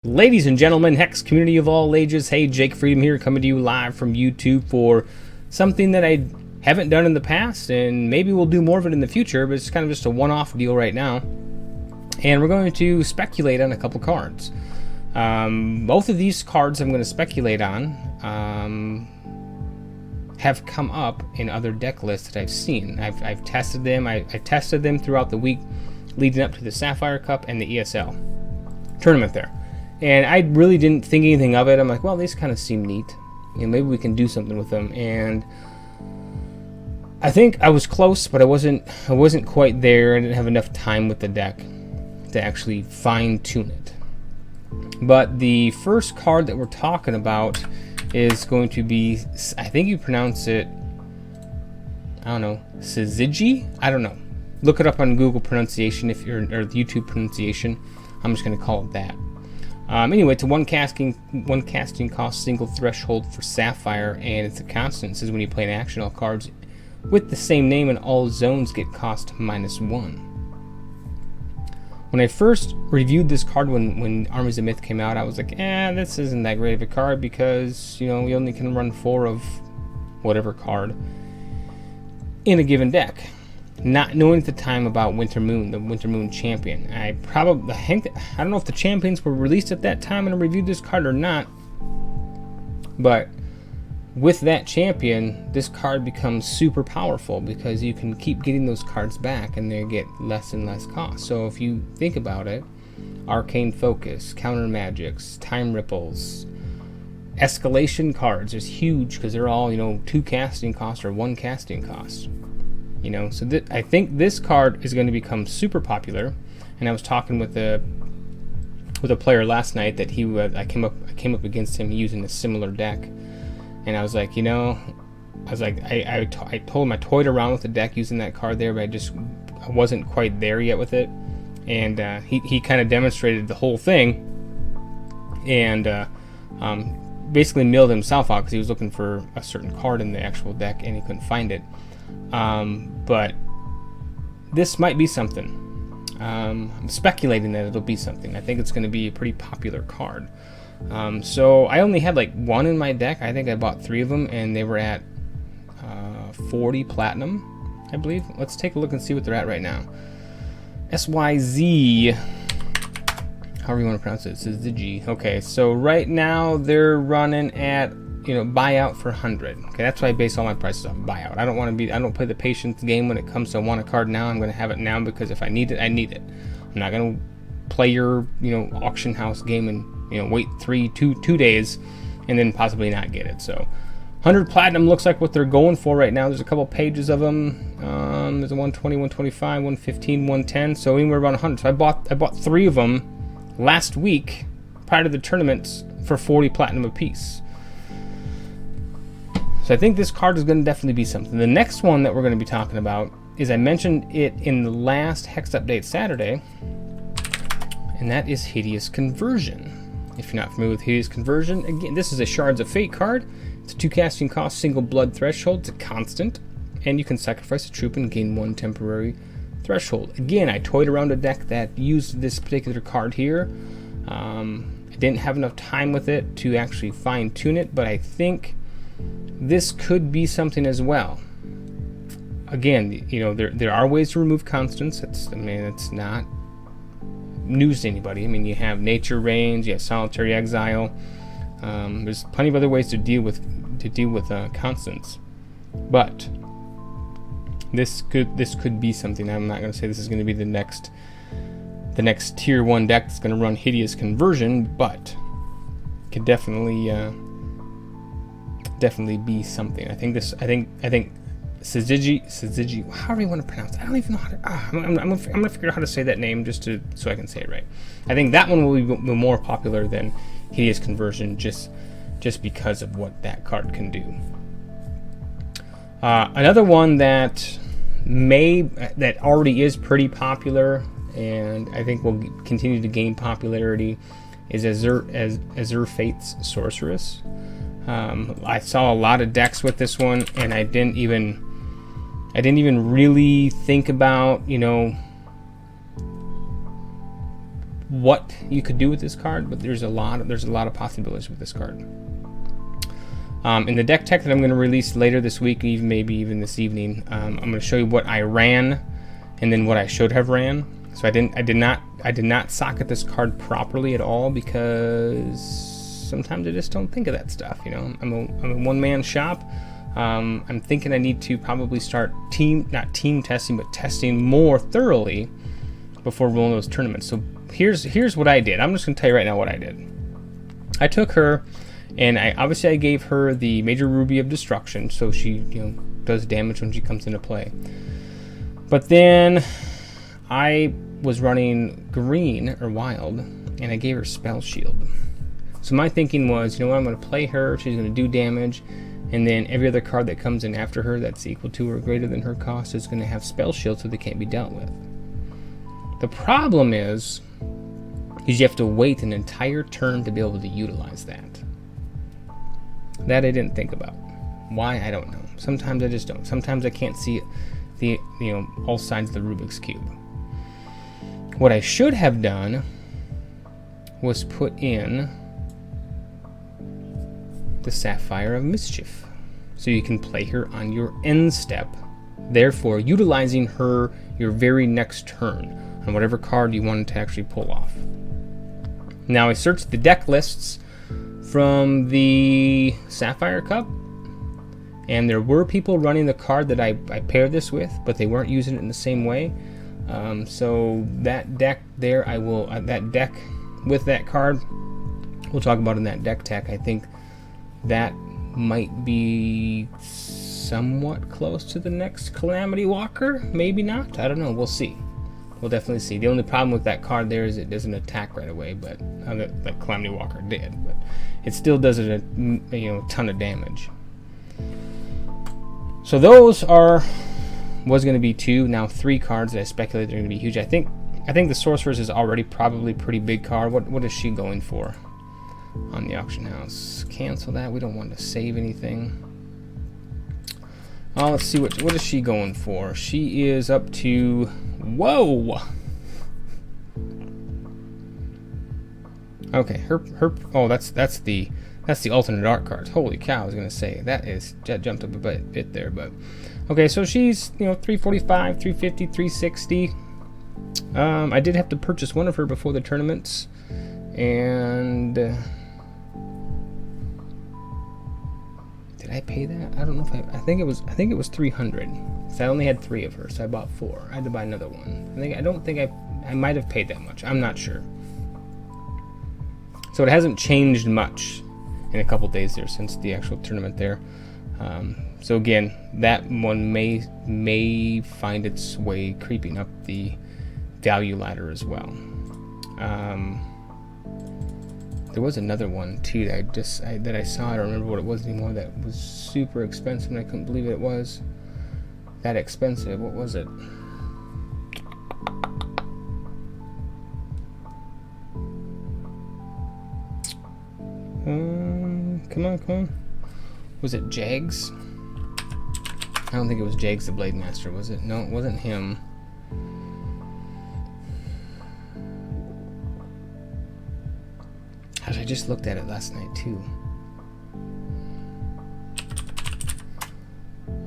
Ladies and gentlemen, Hex community of all ages, hey, Jake Freedom here, coming to you live from YouTube for something that I haven't done in the past, and maybe we'll do more of it in the future, but it's kind of just a one-off deal right now. And we're going to speculate on a couple cards. Both of these cards I'm going to speculate on have come up in other deck lists that I've seen. I've tested them. I tested them throughout the week leading up to the Sapphire Cup and the ESL tournament there. And I really didn't think anything of it. I'm like, well, these kind of seem neat. You know, maybe we can do something with them. And I think I was close, but I wasn't quite there. I didn't have enough time with the deck to actually fine-tune it. But the first card that we're talking about is going to be, I think you pronounce it, I don't know, Syzygy? I don't know. Look it up on Google pronunciation or YouTube pronunciation. I'm just going to call it that. Anyway, it's a one casting cost single threshold for Sapphire, and it's a constant. It says when you play an action, all cards with the same name in all zones get cost -1. When I first reviewed this card when Armies of Myth came out, I was like, this isn't that great of a card because, you know, we only can run 4 of whatever card in a given deck. Not knowing at the time about Winter Moon, the Winter Moon champion. I don't know if the champions were released at that time and I reviewed this card or not, but with that champion, this card becomes super powerful because you can keep getting those cards back and they get less and less cost. So if you think about it, Arcane Focus, Counter Magics, Time Ripples, Escalation cards is huge because they're all, you know, 2 casting cost or 1 casting cost. You know, so I think this card is going to become super popular. And I was talking with a player last night that I came up against him using a similar deck, and I was like, you know, I told him I toyed around with the deck using that card there, but I wasn't quite there yet with it. And he kind of demonstrated the whole thing, and basically milled himself out because he was looking for a certain card in the actual deck and he couldn't find it. But this might be something. I'm speculating that it'll be something. I think it's going to be a pretty popular card. So I only had like 1 in my deck. I think I bought 3 of them, and they were at 40 platinum, I believe. Let's take a look and see what they're at right now. SYZ, however you want to pronounce it, says the G. Okay, so right now they're running at, you know, buyout for 100. Okay, that's why I base all my prices on buyout. I don't play the patience game when it comes to I want a card now. I'm going to have it now because if I need it, I need it. I'm not going to play your, you know, auction house game and, you know, wait 2 days and then possibly not get it. So 100 platinum looks like what they're going for right now. There's a couple pages of them. There's a 120, 125, 115, 110. So anywhere around 100. So I bought 3 of them last week prior to the tournaments for 40 platinum apiece. So I think this card is going to definitely be something. The next one that we're going to be talking about is, I mentioned it in the last Hex update Saturday, and that is Hideous Conversion. If you're not familiar with Hideous Conversion, again, this is a Shards of Fate card. It's a 2 casting cost, single blood threshold. It's a constant, and you can sacrifice a troop and gain 1 temporary threshold. Again, I toyed around a deck that used this particular card here. I didn't have enough time with it to actually fine tune it, but I think this could be something as well. Again, you know, there are ways to remove constants. It's not news to anybody. I mean, you have Nature Reigns, you have Solitary Exile. There's plenty of other ways to deal with constants. But this could be something. I'm not going to say this is going to be the next tier 1 deck that's going to run Hideous Conversion, but could definitely be something. I think Syzygy, however you want to pronounce it. I don't even know how to. I'm gonna figure out how to say that name so I can say it right. I think that one will be more popular than Hideous Conversion just because of what that card can do. Another one that already is pretty popular and I think will continue to gain popularity is Azure Fate's Sorceress. I saw a lot of decks with this one, and I didn't even really think about, you know, what you could do with this card, but there's a lot of possibilities with this card. In the deck tech that I'm going to release later this week, even maybe even this evening, I'm going to show you what I ran and then what I should have ran. So I did not socket this card properly at all, because sometimes I just don't think of that stuff. You know, I'm a one-man shop. I'm thinking I need to probably start not team testing, but testing more thoroughly before rolling those tournaments. So here's what I did. I'm just going to tell you right now what I did. I took her, and I gave her the Major Ruby of Destruction, so she does damage when she comes into play. But then I was running green or wild, and I gave her Spell Shield. So my thinking was, you know what, I'm going to play her, she's going to do damage, and then every other card that comes in after her that's equal to or greater than her cost is going to have Spell Shield, so they can't be dealt with. The problem is you have to wait an entire turn to be able to utilize that. That I didn't think about. Why, I don't know. Sometimes I just don't. Sometimes I can't see all sides of the Rubik's Cube. What I should have done was put in the Sapphire of Mischief, so you can play her on your end step, therefore utilizing her your very next turn on whatever card you wanted to actually pull off. Now I searched the deck lists from the Sapphire Cup, and there were people running the card that I paired this with, but they weren't using it in the same way. So that deck there, that deck with that card, we'll talk about in that deck tech. I think that might be somewhat close to the next Calamity Walker. Maybe not. I don't know. We'll see. We'll definitely see. The only problem with that card there is it doesn't attack right away, but like Calamity Walker did. But it still does a ton of damage. So those was going to be 2, now 3 cards that I speculate are going to be huge. I think the Sorceress is already probably a pretty big card. What is she going for on the auction house? Cancel that. We don't want to save anything. Let's see what is she going for. She is up to, whoa. Okay, her oh, that's the alternate art cards. Holy cow, I was gonna say that jumped up a bit there, but okay, so she's 345, 350, 360. I did have to purchase one of her before the tournaments, and did I pay that? I don't know if I think it was 300. So I only had 3 of her, so I bought 4. I had to buy another one. I don't think I might have paid that much. I'm not sure. So it hasn't changed much in a couple days there since the actual tournament there. So again, that one may find its way creeping up the value ladder as well. There was another one too that I saw. I don't remember what it was anymore. That was super expensive, and I couldn't believe it was that expensive. What was it? Come on. Was it Jags? I don't think it was Jags the Blade Master, was it? No, it wasn't him. Gosh, I just looked at it last night too.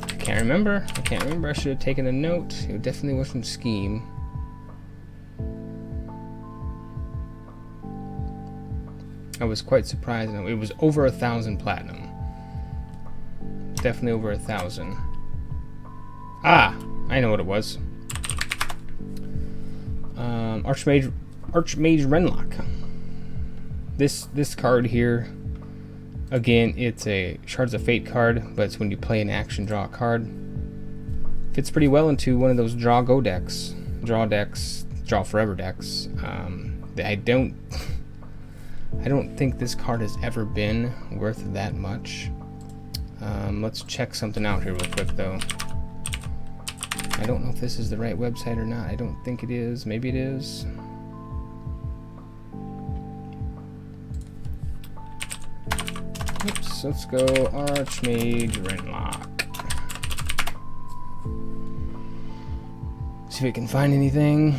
I can't remember. I should have taken a note. It definitely wasn't Scheme. I was quite surprised. It was over 1,000 platinum. Definitely over 1,000. Ah, I know what it was. Archmage Renlock. This card here, again, it's a Shards of Fate card, but it's when you play an action, draw a card. Fits pretty well into one of those draw decks, draw forever decks. I don't think this card has ever been worth that much. Let's check something out here real quick though. I don't know if this is the right website or not. I don't think it is. Maybe it is. Oops, let's go Archmage Renlock. See if we can find anything.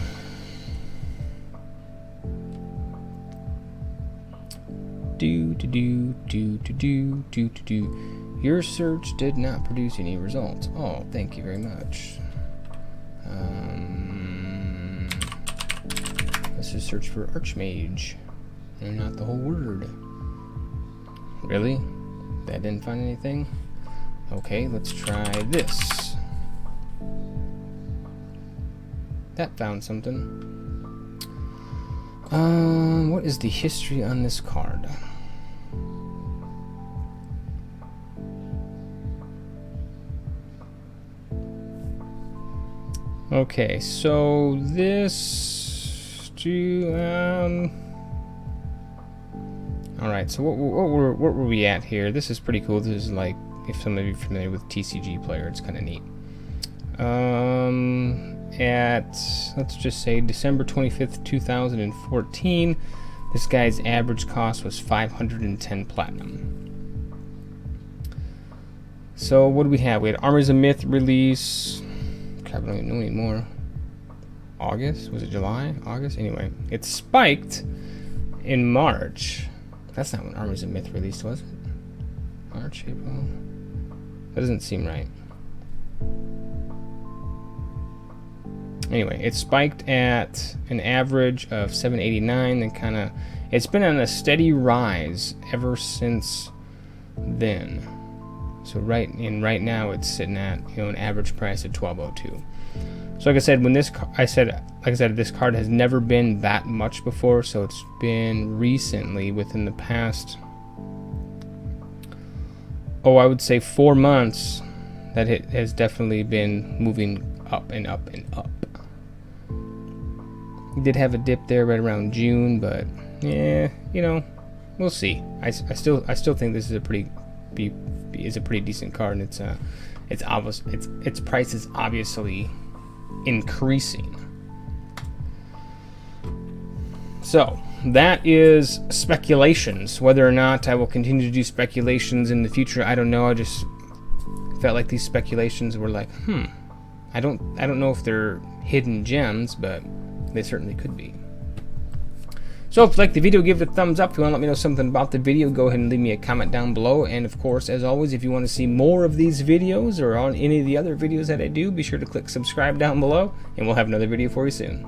Your search did not produce any results. Oh, thank you very much. Let's just search for Archmage. And not the whole word. Really? That didn't find anything? Okay, let's try this. That found something. What is the history on this card? Okay, so this alright, so what were we at here? This is pretty cool. This is like, if some of you are familiar with TCG Player, it's kind of neat. At, let's just say December 25th, 2014, this guy's average cost was 510 platinum. So what do we have? We had Armies of Myth release. Crap, I don't even know anymore. August? Was it July? August? Anyway, it spiked in March. That's not when Armies of Myth released, was it? March, April? That doesn't seem right. Anyway, it spiked at an average of 789, and kind of, it's been on a steady rise ever since then. So right now it's sitting at, you know, an average price of 1202. So like I said, when this this card has never been that much before, so it's been recently within the past, I would say 4 months, that it has definitely been moving up and up and up. We did have a dip there right around June, but yeah, you know, we'll see. I still think this is a pretty decent card, and its price is obviously increasing. So that is speculations. Whether or not I will continue to do speculations in the future, I don't know. I just felt like these speculations were like, I don't know if they're hidden gems, but they certainly could be. So if you like the video, give it a thumbs up. If you want to let me know something about the video, go ahead and leave me a comment down below. And of course, as always, if you want to see more of these videos or on any of the other videos that I do, be sure to click subscribe down below, and we'll have another video for you soon.